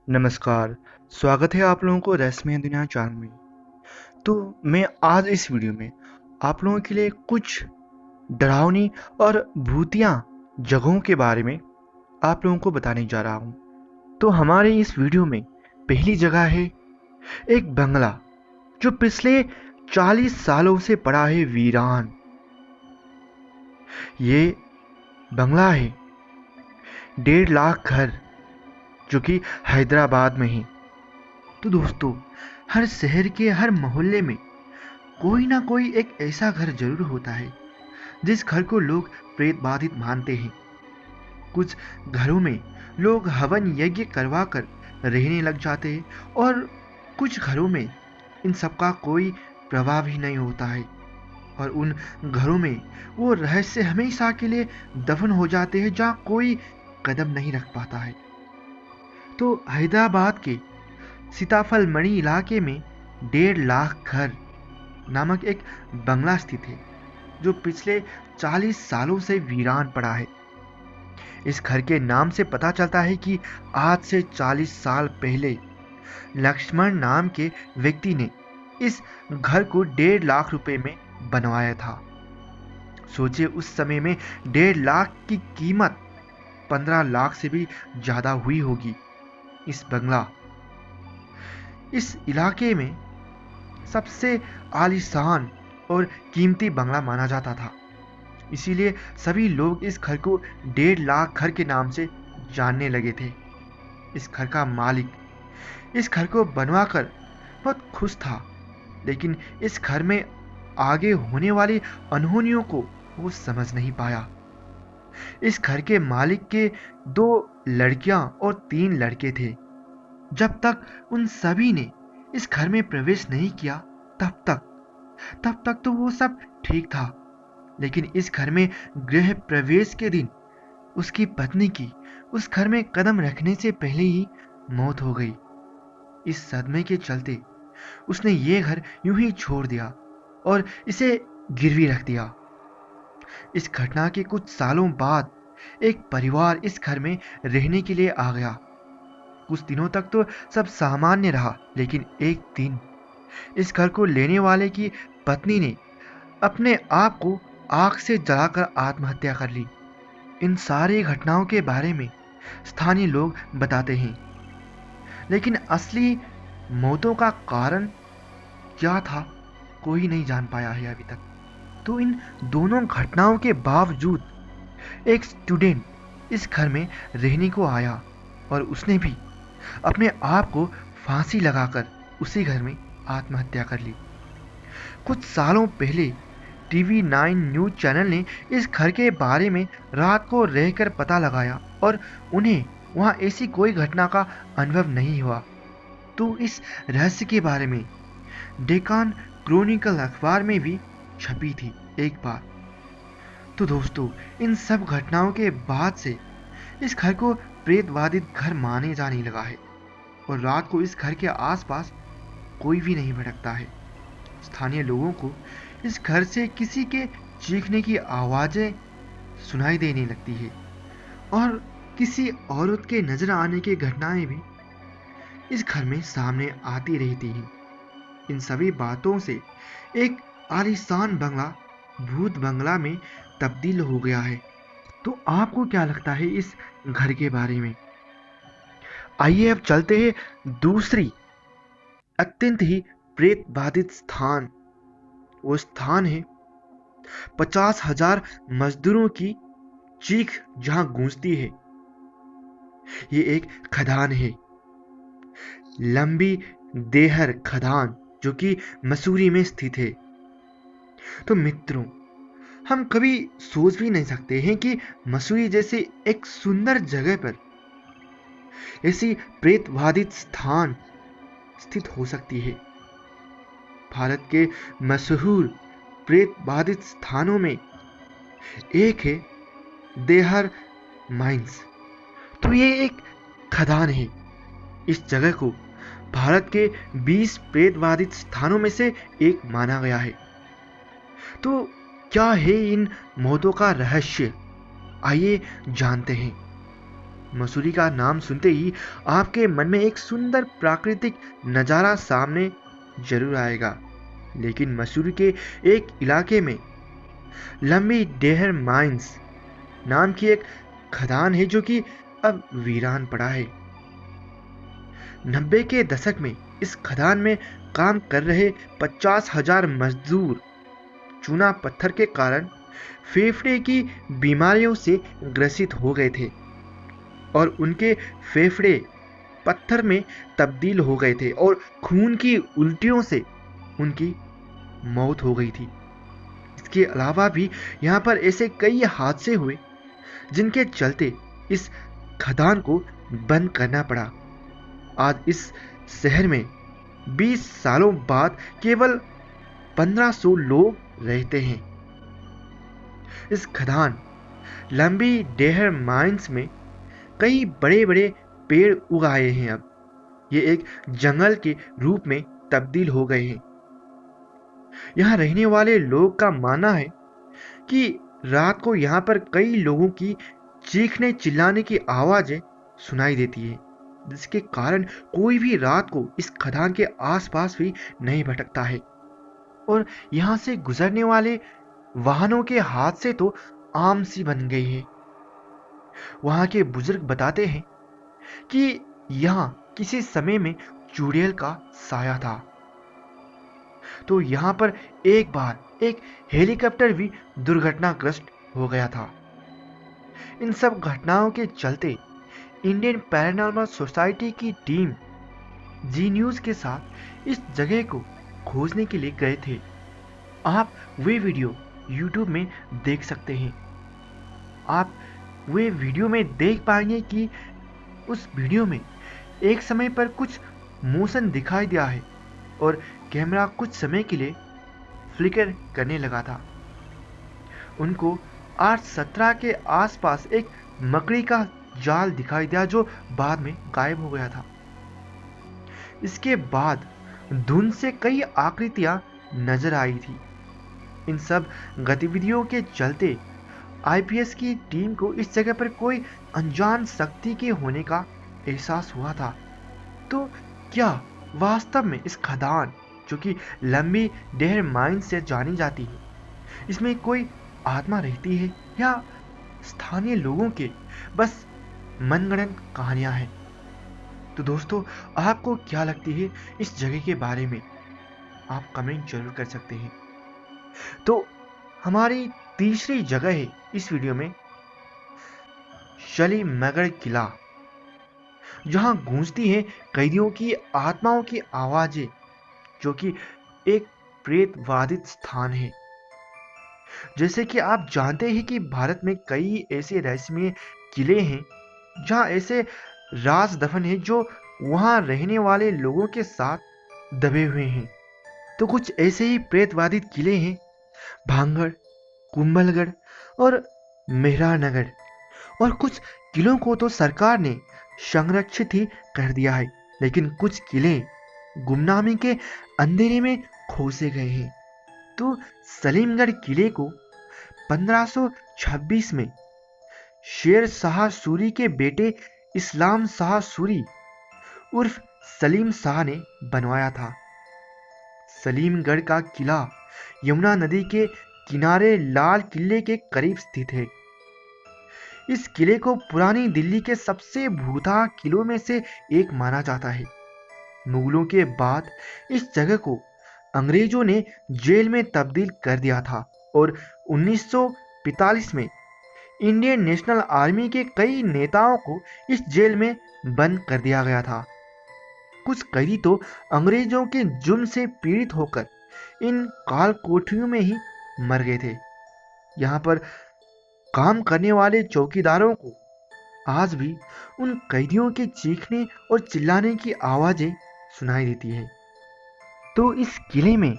नमस्कार, स्वागत है आप लोगों को रहस्यमय दुनिया चैनल में। तो मैं आज इस वीडियो में आप लोगों के लिए कुछ डरावनी और भूतिया जगहों के बारे में आप लोगों को बताने जा रहा हूँ। तो हमारे इस वीडियो में पहली जगह है एक बंगला जो पिछले 40 सालों से पड़ा है वीरान। ये बंगला है 1.5 लाख घर जो कि हैदराबाद में है। तो दोस्तों, हर शहर के हर मोहल्ले में कोई ना कोई एक ऐसा घर जरूर होता है जिस घर को लोग प्रेत बाधित मानते हैं। कुछ घरों में लोग हवन यज्ञ करवा कर रहने लग जाते हैं और कुछ घरों में इन सब का कोई प्रभाव ही नहीं होता है और उन घरों में वो रहस्य हमेशा के लिए दफन हो जाते हैं जहाँ कोई कदम नहीं रख पाता है। तो हैदराबाद के सीताफल मणि इलाके में 1.5 लाख घर नामक एक बंगला स्थित है जो पिछले 40 सालों से वीरान पड़ा है। इस घर के नाम से पता चलता है कि आज से 40 साल पहले लक्ष्मण नाम के व्यक्ति ने इस घर को 1.5 लाख रुपए में बनवाया था। सोचिए, उस समय में 1.5 लाख की कीमत 15 लाख से भी ज्यादा हुई होगी। इस इलाके में सबसे आलीशान और कीमती बंगला माना जाता था, इसीलिए सभी लोग इस घर को 1.5 लाख घर के नाम से जानने लगे थे। इस घर का मालिक इस घर को बनवाकर बहुत खुश था, लेकिन इस घर में आगे होने वाली अनहोनियों को वो समझ नहीं पाया। इस घर के मालिक के 2 लड़कियां और 3 लड़के थे। जब तक उन सभी ने इस घर में प्रवेश नहीं किया तब तक तो वो सब ठीक था, लेकिन इस घर में गृह प्रवेश के दिन उसकी पत्नी की उस घर में कदम रखने से पहले ही मौत हो गई। इस सदमे के चलते उसने ये घर यूं ही छोड़ दिया और इसे गिरवी रख दिया। इस घटना के कुछ सालों बाद एक परिवार इस घर में रहने के लिए आ गया। कुछ दिनों तक तो सब सामान्य रहा, लेकिन एक दिन इस घर को लेने वाले की पत्नी ने अपने आप को आग से जलाकर आत्महत्या कर ली। इन सारी घटनाओं के बारे में स्थानीय लोग बताते हैं, लेकिन असली मौतों का कारण क्या था कोई नहीं जान पाया है अभी तक। तो इन दोनों घटनाओं के बावजूद एक स्टूडेंट इस घर में रहने को आया और उसने भी अपने आप को फांसी लगाकर उसी घर में आत्महत्या कर ली। कुछ सालों पहले टीवी 9 न्यूज चैनल ने इस घर के बारे में रात को रहकर पता लगाया और उन्हें वहां ऐसी कोई घटना का अनुभव नहीं हुआ। तो इस रहस्य के बारे में डेकान क्रॉनिकल अखबार में भी छपी थी एक बार। तो दोस्तों, इन सब घटनाओं के बाद से इस घर को प्रेत बाधित घर माने जाने लगा है और रात को इस घर के आसपास कोई भी नहीं भटकता है। स्थानीय लोगों को इस घर से किसी के चीखने की आवाजें सुनाई देने लगती है और किसी औरत के नजर आने की घटनाएं भी इस घर में सामने आती रहती हैं। इन सभी बातों से एक आलीशान बंगला भूत बंगला में तब्दील हो गया है। तो आपको क्या लगता है इस घर के बारे में? आइए अब चलते हैं दूसरी अत्यंत ही प्रेत बाधित स्थान। वो स्थान है 50,000 मजदूरों की चीख जहां गूंजती है। ये एक खदान है, लंबी देहर खदान, जो कि मसूरी में स्थित है। तो मित्रों, हम कभी सोच भी नहीं सकते हैं कि मसूरी जैसे एक सुंदर जगह पर ऐसी प्रेत बाधित स्थान स्थित हो सकती है। भारत के मशहूर प्रेत बाधित स्थानों में एक है देहर माइंस। तो ये एक खदान है। इस जगह को भारत के 20 प्रेत बाधित स्थानों में से एक माना गया है। तो क्या है इन मौतों का रहस्य? आइए जानते हैं। मसूरी का नाम सुनते ही आपके मन में एक सुंदर प्राकृतिक नज़ारा सामने जरूर आएगा। लेकिन मसूरी के एक इलाके में लंबी डेहर माइंस नाम की एक खदान है जो कि अब वीरान पड़ा है। 90 के दशक में इस खदान में काम कर रहे 50,000 मजदूर चूना पत्थर के कारण फेफड़े की बीमारियों से ग्रसित हो गए थे और उनके फेफड़े पत्थर में तब्दील हो गए थे और खून की उल्टियों से उनकी मौत हो गई थी। इसके अलावा भी यहाँ पर ऐसे कई हादसे हुए जिनके चलते इस खदान को बंद करना पड़ा। आज इस शहर में 20 सालों बाद केवल 1500 लोग रहते हैं। इस खदान लंबी डेहर माइंस में कई बड़े बड़े पेड़ उगाए हैं। अब ये एक जंगल के रूप में तब्दील हो गए हैं। यहाँ रहने वाले लोग का मानना है कि रात को यहाँ पर कई लोगों की चीखने चिल्लाने की आवाजें सुनाई देती है, जिसके कारण कोई भी रात को इस खदान के आसपास भी नहीं भटकता है। और यहाँ से गुजरने वाले वाहनों के हादसे तो आम सी बन गई है। वहाँ के बुजुर्ग बताते हैं कि यहाँ किसी समय में चुड़ैल का साया था। तो यहाँ पर एक बार एक हेलीकॉप्टर भी दुर्घटनाग्रस्त हो गया था। इन सब घटनाओं के चलते इंडियन पैरानॉर्मल सोसाइटी की टीम जी न्यूज़ के साथ इस जगह को खोजने के लिए गए थे। आप वे वीडियो YouTube में देख सकते हैं। आप वे वीडियो में देख पाएंगे कि उस वीडियो में एक समय पर कुछ मोशन दिखाई दिया है और कैमरा कुछ समय के लिए फ्लिकर करने लगा था। उनको 8:17 के आसपास एक मकड़ी का जाल दिखाई दिया जो बाद में गायब हो गया था। इसके बाद धुंध से कई आकृतियां नजर आई थी। इन सब गतिविधियों के चलते आईपीएस की टीम को इस जगह पर कोई अनजान शक्ति के होने का एहसास हुआ था। तो क्या वास्तव में इस खदान, जो कि लंबी डेहर माइंस से जानी जाती है, इसमें कोई आत्मा रहती है या स्थानीय लोगों के बस मनगढ़ंत कहानियां हैं? तो दोस्तों, आपको क्या लगती है इस जगह के बारे में? आप कमेंट जरूर कर सकते हैं। तो हमारी तीसरी जगह है इस वीडियो में शलीमगढ़ किला, जहां गूंजती है कैदियों की आत्माओं की आवाजें, जो कि एक प्रेतवादित स्थान है। जैसे कि आप जानते हैं कि भारत में कई ऐसे रहस्यमय किले हैं जहां ऐसे राज दफन है जो वहां रहने वाले लोगों के साथ दबे हुए हैं। तो कुछ ऐसे ही प्रेतवादित किले हैं भांगड़, कुंभलगढ़ और मेहरानगढ़। और कुछ किलों को तो सरकार ने संरक्षित ही कर दिया है, लेकिन कुछ किले गुमनामी के अंधेरे में खोसे गए हैं। तो सलीमगढ़ किले को 1526 में शेर शाह सूरी के बेटे इस्लाम शाह सूरी उर्फ सलीम शाह ने बनवाया था। सलीमगढ़ का किला यमुना नदी के किनारे लाल किले के करीब स्थित है। इस किले को पुरानी दिल्ली के सबसे भूतहा किलों में से एक माना जाता है। मुगलों के बाद इस जगह को अंग्रेजों ने जेल में तब्दील कर दिया था और 1945 में इंडियन नेशनल आर्मी के कई नेताओं को इस जेल में बंद कर दिया गया था। कुछ कैदी तो अंग्रेजों के जुर्म से पीड़ित होकर इन काल कोठरियों में ही मर गए थे। यहाँ पर काम करने वाले चौकीदारों को आज भी उन कैदियों के चीखने और चिल्लाने की आवाजें सुनाई देती है। तो इस किले में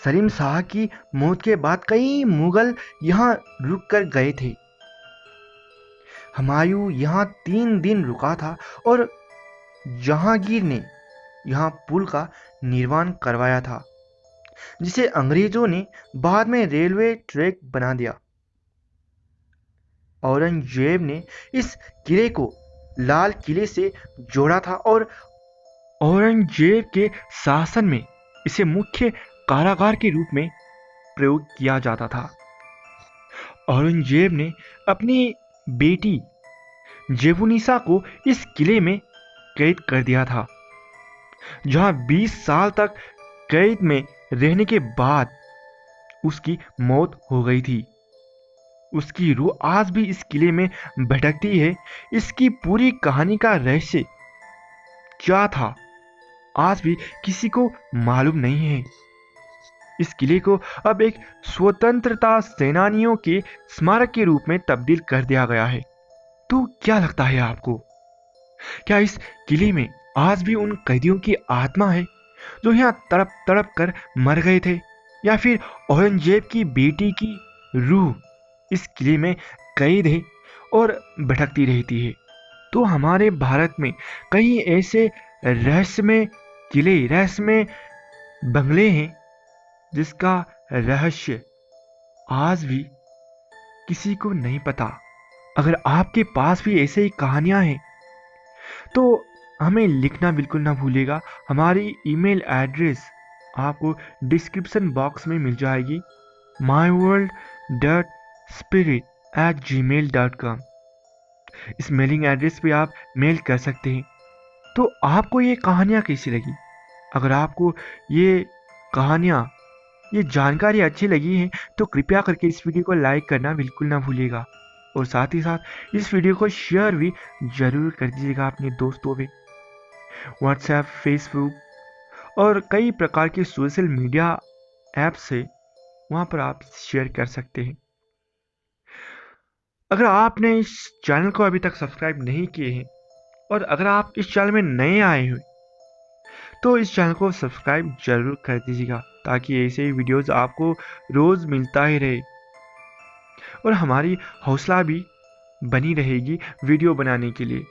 सलीम शाह की मौत के बाद कई मुगल यहाँ रुक कर गए थे। हुमायूं यहाँ 3 दिन रुका था और जहांगीर ने यहाँ पुल का निर्माण करवाया था, जिसे अंग्रेजों ने बाद में रेलवे ट्रैक बना दिया। औरंगजेब ने इस किले को लाल किले से जोड़ा था और औरंगजेब के शासन में इसे मुख्य कारागार के रूप में प्रयोग किया जाता था। औरंगजेब ने अपनी बेटी जेबुनिसा को इस किले में कैद कर दिया था, जहां 20 साल तक कैद में रहने के बाद उसकी मौत हो गई थी। उसकी रूह आज भी इस किले में भटकती है। इसकी पूरी कहानी का रहस्य क्या था, आज भी किसी को मालूम नहीं है। इस किले को अब एक स्वतंत्रता सेनानियों के स्मारक के रूप में तब्दील कर दिया गया है। तो क्या लगता है आपको, क्या इस किले में आज भी उन कैदियों की आत्मा है जो यहाँ तड़प तड़प कर मर गए थे, या फिर औरंगजेब की बेटी की रूह इस किले में कैद है और भटकती रहती है? तो हमारे भारत में कई ऐसे रहस्यमय किले, रहस्यमय बंगले हैं जिसका रहस्य आज भी किसी को नहीं पता। अगर आपके पास भी ऐसे ही कहानियां हैं तो हमें लिखना बिल्कुल ना भूलिएगा। हमारी ईमेल एड्रेस आपको डिस्क्रिप्शन बॉक्स में मिल जाएगी, myworld.spirit@gmail.com। इस मेलिंग एड्रेस पे आप मेल कर सकते हैं। तो आपको ये कहानियाँ कैसी लगी? अगर आपको ये कहानियाँ, ये जानकारी अच्छी लगी है तो कृपया करके इस वीडियो को लाइक करना बिल्कुल ना भूलिएगा, और साथ ही साथ इस वीडियो को शेयर भी ज़रूर कर दीजिएगा अपने दोस्तों में। व्हाट्सएप, फेसबुक और कई प्रकार के सोशल मीडिया ऐप से वहाँ पर आप शेयर कर सकते हैं। अगर आपने इस चैनल को अभी तक सब्सक्राइब नहीं किए हैं और अगर आप इस चैनल में नए आए हुए तो इस चैनल को सब्सक्राइब जरूर कर दीजिएगा, ताकि ऐसे ही वीडियोस आपको रोज़ मिलता ही रहे और हमारी हौसला भी बनी रहेगी वीडियो बनाने के लिए।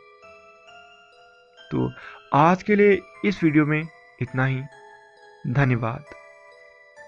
तो आज के लिए इस वीडियो में इतना ही। धन्यवाद।